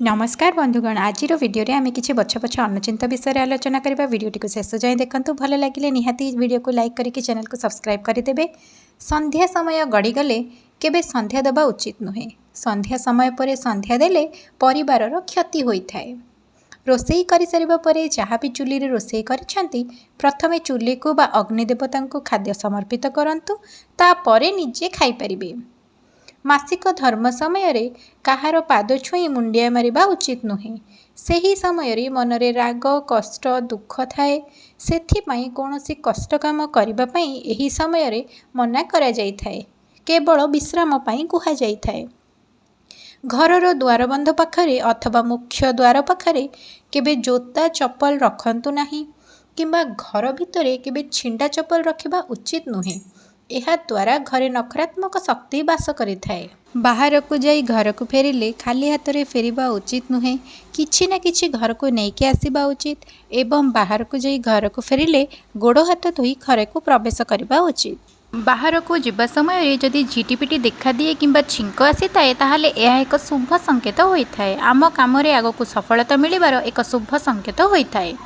नमस्कार बंधुगण आज वीडियो रे आमे किछि बच्चा बच्चा अनुचिंत विषय रे आलोचना करबा। वीडियो टी शेष जाए देखंतु भल लागिले निहाती वीडियो को लाइक करके चैनल को सब्सक्राइब कर देबे। संध्या समय गड़ी गले केबे संध्या देबा उचित नुहे। संध्या समय पर संध्या देले परिवार रो क्षति होई थाए। रोसई करि सारिबा परे जहाँ भी चुली रे रोसई करिसेंती प्रथमे चुली को बा अग्नि देवता को खाद्य समर्पित करंतु ता परे निजे खाई परिबे। मासिक धर्म समय रे कहार पाद छुई मुंडिया मारिबा उचित नुहे। सही समय रे मनरे राग कष्ट दुख थाए सेथिपाई कौनसी कष्ट काम करिबा पई एही समय रे मना करा जाई थाए। केवल विश्राम पाई कुहा जाई थाए। घरर द्वार बंध पाखरे अथवा मुख्य द्वार पाखरे केबे जोता चप्पल रखंतु नाही किंबा घर भितरे केबे छिंडा चप्पल रखिबा उचित नुहे। एहा द्वारा घरे नकारात्मक शक्ति बास करि थाए। बाहर को जाई घर को फेरिले खाली हाथ रे फेरिबा उचित नुहे। किछि ना किछि घर को नेके आसीबा उचित एवं बाहर को जाई घर को फेरिले गोड़ हाथ धोई घरे को प्रवेश करिबा उचित। बाहर को जिबा समय रे जदि झिटिपिटी देखा दिए किंबा छिंक आसी थाए ताहाले एहा एक शुभ संकेत होई थाए। आम काम रे आगो सफलता मिलिबार एक शुभ संकेत होई थाए।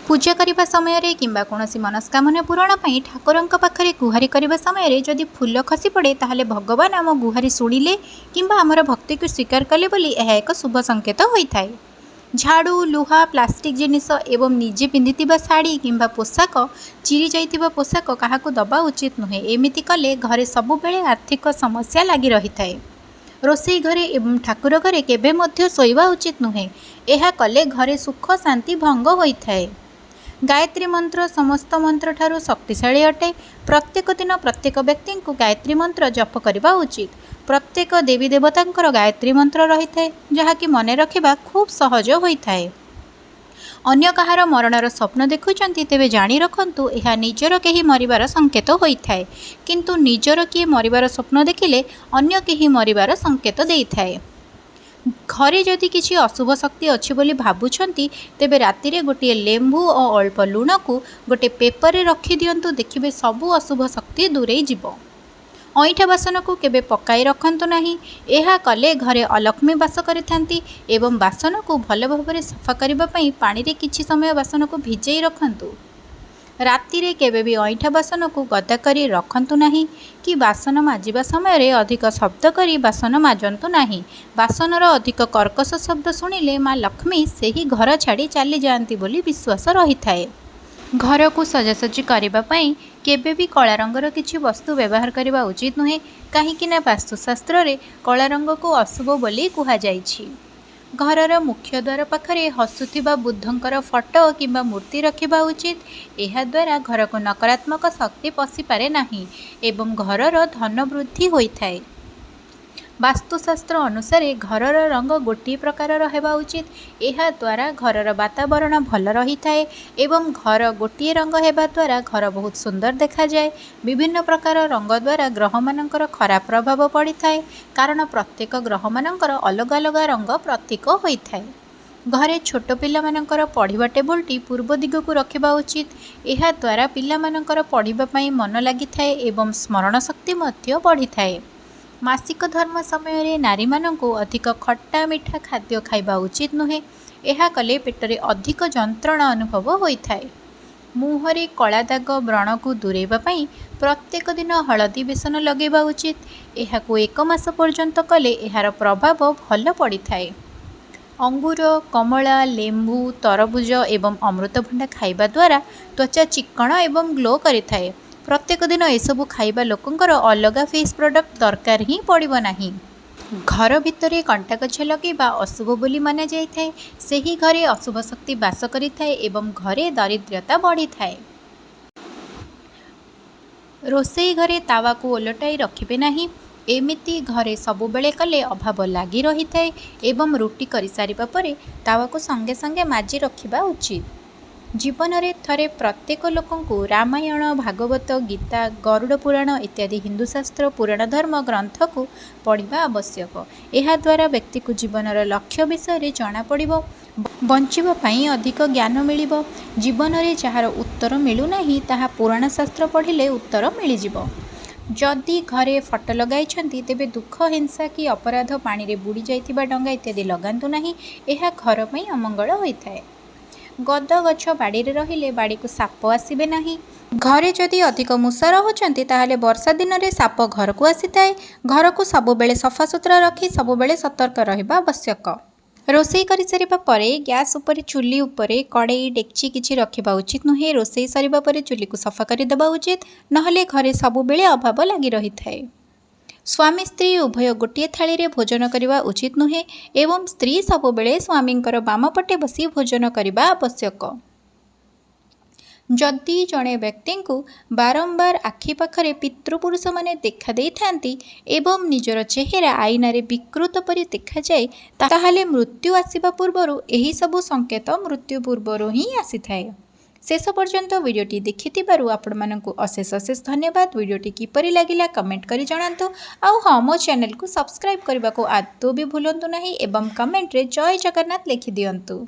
पूजा करने समय रे किंबा कौनसी मनस्कामना पूरण पाई ठाकुरंक पाखरे गुहारी करने समय रे जदि फूल खसी पड़े ताहले भगवान आम गुहारी शुणिले किंबा आमर भक्ति को स्वीकार कले बोली यह एक शुभ संकेत होई थाए। झाड़ू लुहा प्लास्टिक जिनिस एवं निजे पिंधिथिबा साड़ी किंबा पोशाक चिरी जाइथिबा पोशाक काहाकू दबा उचित नुहे। एमिति कले घरे सबुबेले आर्थिक समस्या लगी रही थाए। रोसई घरे एवं ठाकुर घरे केबे मध्य सोइबा उचित नुहे। एहा कले घरे सुख शांति भंग होई थाए। गायत्री मंत्र समस्त मंत्र ठारू शक्तिशाली अटे। प्रत्येक दिन प्रत्येक व्यक्ति को गायत्री मंत्र जप करने उचित। प्रत्येक देवी देवतांकर गायत्री मंत्र रही है जहाँकि मन रखा खूब सहज होता है। अन्य कहार मरणर स्वप्न देखुंती तेबे जानी रखंतु यह निजर केही मरिबार संकेत होता है किंतु निजर किए मरिबार स्वप्न देखिले अन्य केही मरिबार संकेत देता है। घरे जदि किसी अशुभ शक्ति अच्छी बोली भावुंट तेबे राति रे गोटे लेंबू और अल्प लुण को गोटे पेपर रे रखी दियंतु देखिबे सबु अशुभ शक्ति दूरे जीव। अईठा बासन को केबे पकाई रखंतु नाही। एहा कले घरे अलक्ष्मी बास करिथांती एवं बासन को भल भाबरे सफा करिबा पई पानी रे किछि समय बासन को भिजेई रखंतु। राति रे केबे भी अईठा बासन को गदा करी रखंतु नाही कि बासन माजिबा समय रे अधिक शब्द करी बासन माजंतु नाही। बासनर अधिक कर्कश शब्द सुनिले माँ लक्ष्मी सेही घर छाड़ी चली जाती बोली विश्वास रही थाए। घर को सजासजी करबा पई केबे भी कला रंगर किछि वस्तु व्यवहार करबा उचित नुहे। काहेकि ना वास्तुशास्त्र रे कला रंग को अशुभ बोली कुहा जाइछि। घरर मुख्य द्वार पाखरे हसुथिबा बुद्धंकर फोटो किंबा मूर्ति रखिबा उचित। एहा द्वारा घर को नकारात्मक शक्ति पशि पारे नाही एवं घरर धन वृद्धि होइथाए। वास्तुशास्त्र अनुसार घरर रंग गोटे प्रकार रहबा उचित। एहा द्वारा घरर वातावरण भल रही थाए एवं घर गोटे रंग हेबा द्वारा घर बहुत सुंदर देखा जाए। विभिन्न प्रकार रंग द्वारा ग्रह मानकर खराब प्रभाव पड़ी थाए कारण प्रत्येक ग्रह मानकर अलग अलग रंग प्रतीक होई थाए। घरे छोट पिला मानकर पढ़िबा टेबुल टी पूर्व दिग को रखिबा उचित। एहा द्वारा पिला मानकर पढ़िबा पई मन लागि थाए एवं स्मरण शक्ति मध्य बढ़ी थाए। मासिक धर्म समय रे नारी माननको अधिक खट्टा मिठा खाद्य खाइबा उचित नुहे। एहा कले पेटरे अधिक जंत्रणा अनुभव होइथाए। मुहरे कला दाग व्रण को दूरेबा पई प्रत्येक दिन हलदी बेसन लगेबा उचित। एहाको एक मास पर्यंत कले एहार प्रभाव भल पड़ी थाए। अंगूर कमला लेंबू तरबुज एवं अमृतभंडा खाइबा द्वारा त्वचा चिक्कण एवं ग्लो करिथाए। प्रत्येक दिन एसबू खाइबा लोकंकर अलगा फेस प्रोडक्ट दरकार ही पड़िबो नाही। घर भितरे कंटा गछ लगेबा अशुभ बोली माना जाइथाए। सेही घरे अशुभ शक्ति बास करिथाए एवं घरे दरिद्रता बढ़ी थाए। रोसई घरे तावा को ओलटाई रखिबे नाही। एमिति घरे सबुबेले कले अभाव लगी रही थाए एवं रुटी करि सारिबा परे तावा को संगे संगे माजी रखिबा उचित। जीवन में थरे प्रत्येक लोकंकु रामायण भागवत गीता गरुड़ पुराण इत्यादि हिंदुशास्त्र पुराण धर्म ग्रंथ को पढ़ा आवश्यक। यह द्वारा व्यक्ति को जीवनर लक्ष्य विषय जना पड़िबो। बंचिबा पई अधिक ज्ञान मिलिबो। जीवन में जार उत्तर मिलूना ताहा पुराण शास्त्र पढ़िले उत्तर मिलिजिबो। जदि घरे फटो लगाई तेबे दुख हिंसा कि अपराध पानी रे बुड़ी जाइथिबा डंगा इत्यादि लगांतु नहीं। यह घर पई अमंगल होइथाए। गद गछ बाड़ी रे रहिले बाड़ी को साप आसीबे नहीं। घरे जदि अधिक मूषा रहुचंती ताहाले वर्षा दिन रे साप घर को आसीथाए। घर को सबुबेले सफा सुतरा रखी सबुबेले सतर्क रहिबा आवश्यक। रोषेई करि सारिबा परे गैस उपरे चुली उपरे कड़ेई डेक्ची किछि रखिबा उचित नुहे। रोषेई सरिबा परे चुली को सफा करि देबा उचित, नहले घरे सबुबेले अभाव लागि रहिथाए। स्वामी स्त्री उभय गोटे थाली रे भोजन करने उचित नुहे एवं स्त्री सबुबेले स्वामींकर बाम पटे बसी भोजन करने आवश्यक। जदि जड़े व्यक्ति को बारंबार आखि पाखरे पितृपुरुष माने देखा दे थांती एवं निजर चेहरा आईना रे विकृत परि देखा जाए ताहाले मृत्यु आसीबा पूर्वरु एही सबु संकेत मृत्यु पूर्वरु ही आसी थाए। शेष पर्यंत वीडियोटी देखिथिबारु आपमनकु अशेष अशेष धन्यवाद। वीडियोटी किपरि लागिला कमेंट करि जणांतु। आउ हाँ, मो चैनल को सब्सक्राइब करने को आदौ भी भूलंतु नहीं एवं कमेंट रे जय जगन्नाथ लिखि दियंतु।